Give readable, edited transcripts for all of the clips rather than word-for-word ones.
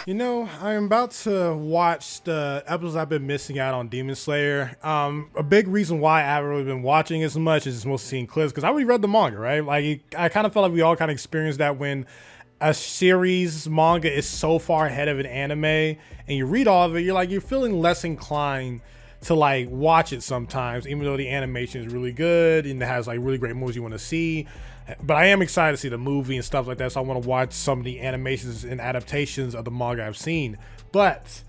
You know, I'm about to watch the episodes I've been missing out on Demon Slayer. A big reason why I haven't really been watching as much is just mostly seeing clips because I already read the manga, right? Like, I kind of felt like we all kind of experienced that when a series manga is so far ahead of an anime and you read all of it, you're feeling less inclined to like watch it sometimes, even though the animation is really good and it has like really great moves you want to see. But I am excited to see the movie and stuff like that, so I want to watch some of the animations and adaptations of the manga I've seen. But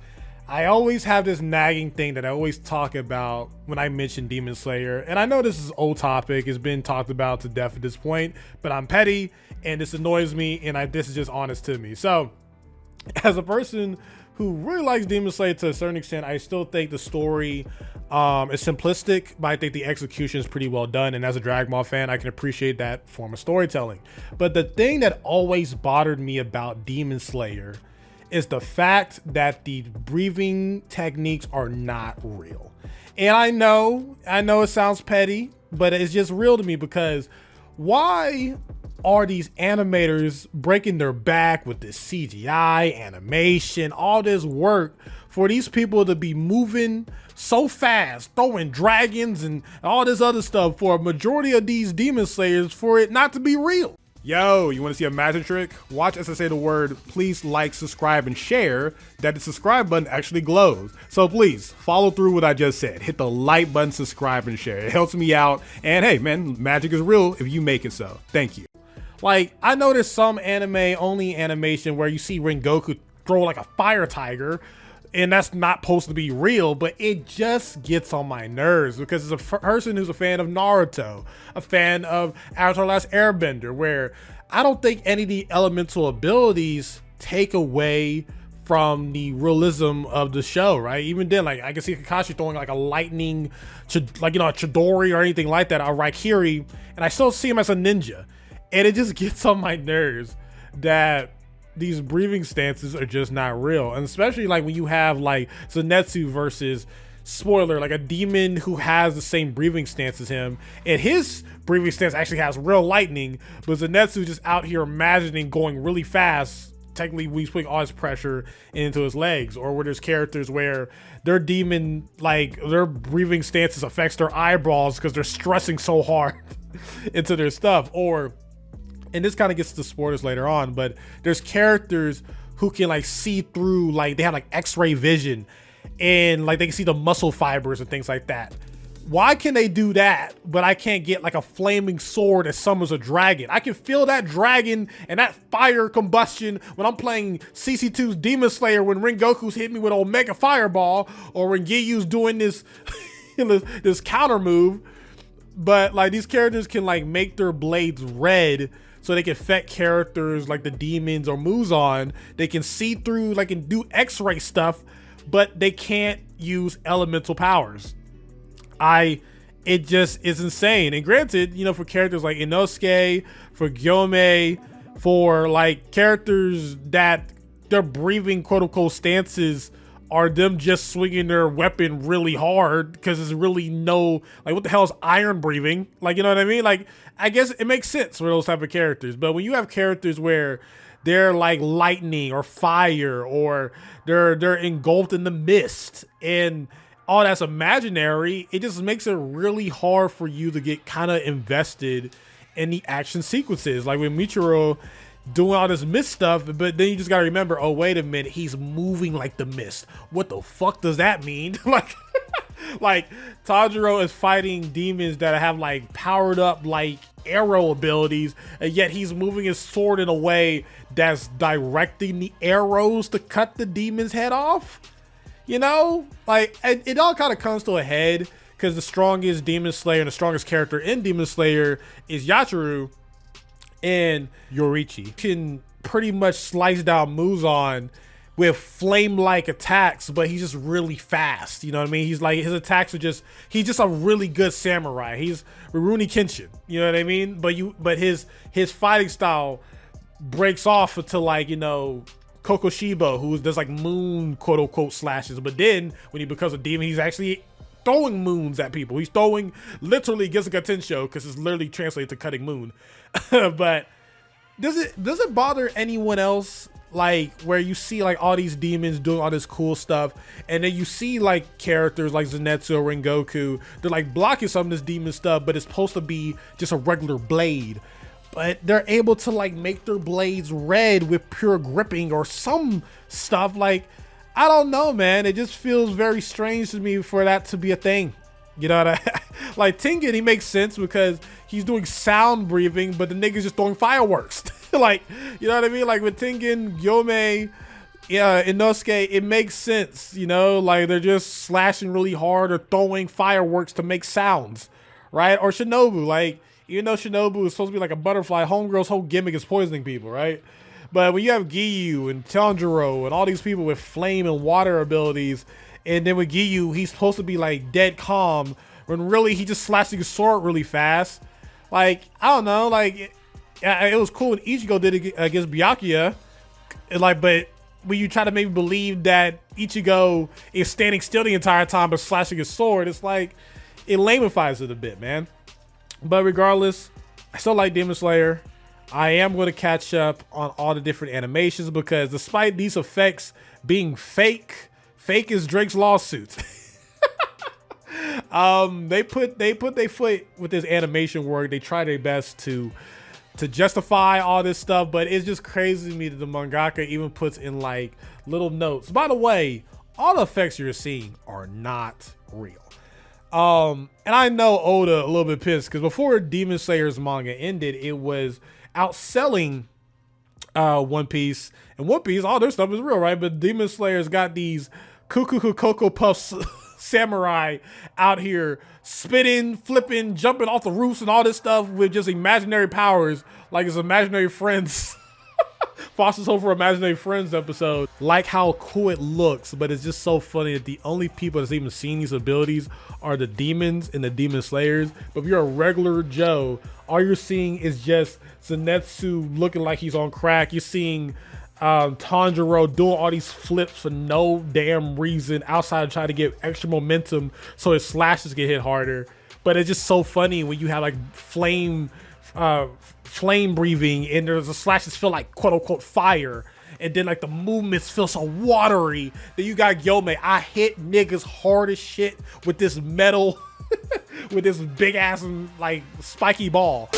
I always have this nagging thing that I always talk about when I mention Demon Slayer, and I know this is old topic, it's been talked about to death at this point, but I'm petty and this annoys me, and this is just honest to me. So as a person who really likes Demon Slayer to a certain extent, I still think the story is simplistic, but I think the execution is pretty well done. And as a Dragon Ball fan, I can appreciate that form of storytelling. But the thing that always bothered me about Demon Slayer is the fact that the breathing techniques are not real. And I know it sounds petty, but it's just real to me because why are these animators breaking their back with this CGI, animation, all this work for these people to be moving so fast, throwing dragons and all this other stuff for a majority of these Demon Slayers for it not to be real? Yo, you want to see a magic trick? Watch as I say the word, please like, subscribe, and share, that the subscribe button actually glows. So please, follow through what I just said. Hit the like button, subscribe, and share. It helps me out. And hey, man, magic is real if you make it so. Thank you. Like, I know there's some anime-only animation where you see Rengoku throw like a fire tiger, and that's not supposed to be real, but it just gets on my nerves because it's a person who's a fan of Naruto, a fan of Avatar: Last Airbender, where I don't think any of the elemental abilities take away from the realism of the show, right? Even then, like I can see Kakashi throwing like a lightning, like, you know, a Chidori or anything like that, a Raikiri, and I still see him as a ninja. And it just gets on my nerves that these breathing stances are just not real. And especially like when you have like Zenitsu versus, spoiler, like a demon who has the same breathing stance as him. And his breathing stance actually has real lightning, but Zenitsu just out here imagining going really fast. Technically, he's putting all his pressure into his legs. Or where there's characters where their demon, like their breathing stances affects their eyeballs because they're stressing so hard into their stuff. Or, and this kind of gets to spoilers later on, but there's characters who can like see through, like they have like x-ray vision and like they can see the muscle fibers and things like that. Why can they do that, but I can't get like a flaming sword that summons a dragon? I can feel that dragon and that fire combustion when I'm playing CC2's Demon Slayer, when Rengoku's hitting me with Omega Fireball, or when Giryu's doing this, this counter move. But like these characters can like make their blades red so they can affect characters like the demons or Muzan. They can see through, like, and do x-ray stuff, but they can't use elemental powers. It just is insane. And granted, you know, for characters like Inosuke, for Gyome, for like characters that their breathing quote unquote stances are them just swinging their weapon really hard, because there's really no, like, what the hell is iron breathing? Like, you know what I mean? Like, I guess it makes sense for those type of characters. But when you have characters where they're like lightning or fire, or they're engulfed in the mist and all that's imaginary, it just makes it really hard for you to get kind of invested in the action sequences. Like when Michiro doing all this mist stuff, but then you just gotta remember, oh wait a minute, he's moving like the mist. What the fuck does that mean? like Tanjiro is fighting demons that have like powered up like arrow abilities, and yet he's moving his sword in a way that's directing the arrows to cut the demon's head off. You know, like it all kind of comes to a head because the strongest Demon Slayer and the strongest character in Demon Slayer is Yachiru, and Yoriichi can pretty much slice down Muzan with flame-like attacks, but he's just really fast. You know what I mean? He's like, his attacks are just, he's just a really good samurai. He's Rurouni Kenshin. You know what I mean? But his fighting style breaks off into, like, you know, Kokoshibo, who does like moon quote unquote slashes. But then when he becomes a demon, he's actually throwing moons at people. He's throwing literally Gesuga Tensho, because it's literally translated to cutting moon. But does it bother anyone else like where you see like all these demons doing all this cool stuff, and then you see like characters like Zenitsu or Rengoku, they're like blocking some of this demon stuff, but it's supposed to be just a regular blade. But they're able to like make their blades red with pure gripping or some stuff. Like, I don't know, man. It just feels very strange to me for that to be a thing. You know what like Tengen, he makes sense because he's doing sound breathing, but the nigga's just throwing fireworks. Like, you know what I mean? Like with Tengen, Yome, yeah, Inosuke, it makes sense, you know? Like they're just slashing really hard or throwing fireworks to make sounds, right? Or Shinobu, like, even though Shinobu is supposed to be like a butterfly, Homegirl's whole gimmick is poisoning people, right? But when you have Giyu and Tanjiro and all these people with flame and water abilities, and then with Giyu, he's supposed to be like dead calm, when really he just slashing his sword really fast. Like, I don't know, like, it was cool when Ichigo did it against Byakuya, like, but when you try to maybe believe that Ichigo is standing still the entire time but slashing his sword, it's like, it lamifies it a bit, man. But regardless, I still like Demon Slayer. I am going to catch up on all the different animations because despite these effects being fake is Drake's lawsuit. They put their foot with this animation work. They try their best to justify all this stuff, but it's just crazy to me that the mangaka even puts in like little notes. By the way, all the effects you're seeing are not real. And I know Oda a little bit pissed because before Demon Slayer's manga ended, it was outselling One Piece. And One Piece, all their stuff is real, right? But Demon Slayer's got these Cuckoo Cocoa Puffs samurai out here spitting, flipping, jumping off the roofs and all this stuff with just imaginary powers, like it's Imaginary Friends. Foster's Home for Imaginary Friends episode. Like how cool it looks, but it's just so funny that the only people that's even seen these abilities are the demons and the demon slayers. But if you're a regular Joe, all you're seeing is just Zenitsu looking like he's on crack. You're seeing Tanjiro doing all these flips for no damn reason outside of trying to get extra momentum so his slashes get hit harder. But it's just so funny when you have like flame breathing and there's the slashes feel like quote unquote fire, and then like the movements feel so watery. Then you got Yome. I hit niggas hard as shit with this metal with this big ass like spiky ball.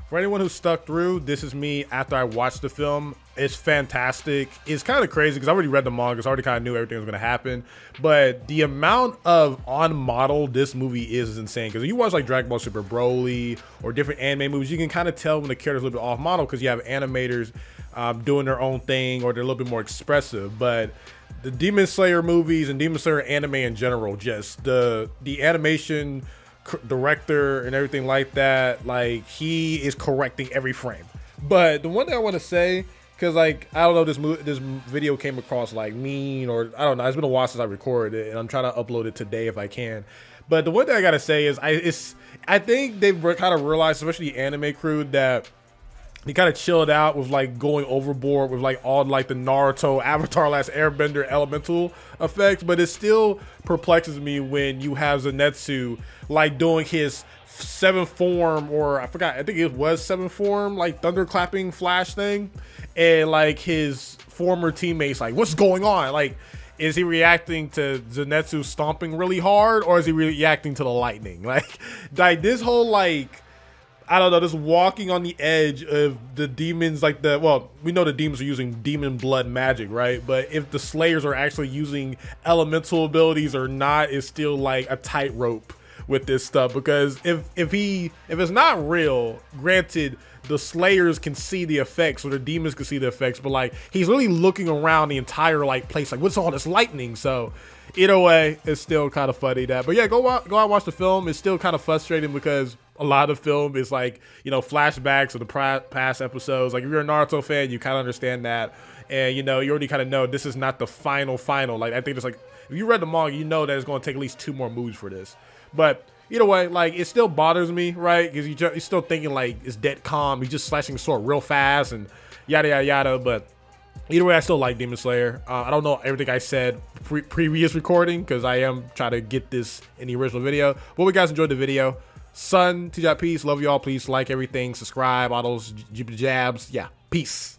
For anyone who stuck through, this is me after I watched the film. It's fantastic. It's kind of crazy because I already read the manga, so I already kind of knew everything was going to happen. But the amount of on model this movie is insane. Because if you watch like Dragon Ball Super Broly or different anime movies, you can kind of tell when the character's a little bit off model because you have animators doing their own thing or they're a little bit more expressive. But the Demon Slayer movies and Demon Slayer anime in general, just the animation director and everything like that, like he is correcting every frame. But the one thing I want to say, because like I don't know, this video came across like mean, or I don't know, it's been a while since I recorded it and I'm trying to upload it today if I can. But the one thing I gotta say is I think they've kind of realized, especially the anime crew, that they kind of chilled out with like going overboard with like all like the Naruto, Avatar, Last Airbender elemental effects. But it still perplexes me when you have Zenitsu like doing his 7th form, or I forgot, I think it was 7th form, like thunderclapping flash thing, and like his former teammates like, what's going on? Like, is he reacting to Zenitsu stomping really hard, or is he reacting to the lightning? Like this whole like, I don't know, just walking on the edge of the demons, like well, we know the demons are using demon blood magic, right? But if the Slayers are actually using elemental abilities or not is still like a tightrope with this stuff. Because if it's not real, granted, the Slayers can see the effects or the demons can see the effects, but like he's really looking around the entire like place, like what's all this lightning? So either way, it's still kind of funny that. But yeah, go out and watch the film. It's still kind of frustrating because a lot of the film is like, you know, flashbacks of the past episodes. Like if you're a Naruto fan, you kind of understand that, and you know, you already kind of know this is not the final. Like I think it's like, if you read the manga, you know that it's going to take at least 2 more movies for this. But either way, like it still bothers me, right? Because you're still thinking like it's dead calm. He's just slashing the sword real fast and yada yada yada. But either way, I still like Demon Slayer. I don't know everything I said previous recording because I am trying to get this in the original video. But hope you guys enjoyed the video. SonTJ, peace. Love y'all. Please like everything, subscribe, all those jabs. Yeah, peace.